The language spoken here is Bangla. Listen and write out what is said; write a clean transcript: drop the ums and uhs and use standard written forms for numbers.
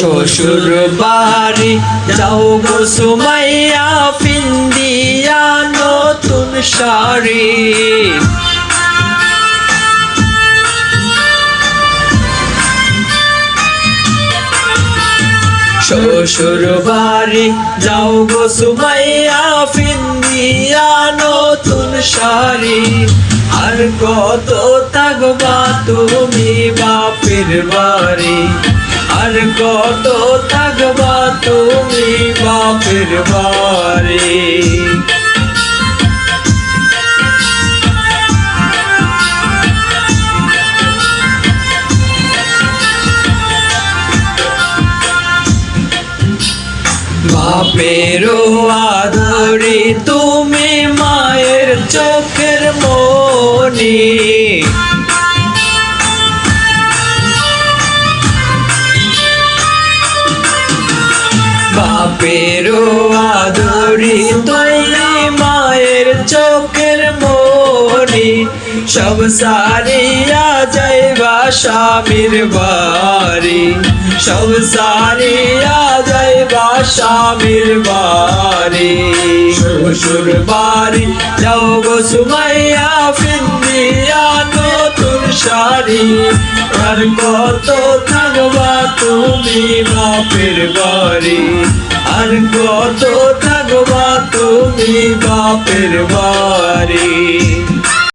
শ্বশুর বাড়ি যাও গো সুমাইয়া পিন্দিয়া নতুন শাড়ি শ্বশুর বাড়ি যাও গো সুমাইয়া পিন্দিয়া নতুন শাড়ি আর কত থাকবা তুমি বাপের বাড়ি আর কত থাকবা তুমি বাপের বাড়ি বাপেরও আদরে তুমি মায়ের চোখের মনি বাপেরও আদরে তুমি মায়ের চোখের মনি সব সারিয়া যাইবা স্বামীর বাড়ি সব সারিয়া যাইবা স্বামীর বাড়ি শ্বশুর বাড়ি যাও গো সুমাইয়া পিন্দিয়া নতুন শাড়ি আর কত থাকবা তুমি বাপের বাড়ি আর কত থাকবা তুমি বাপের বাড়ি।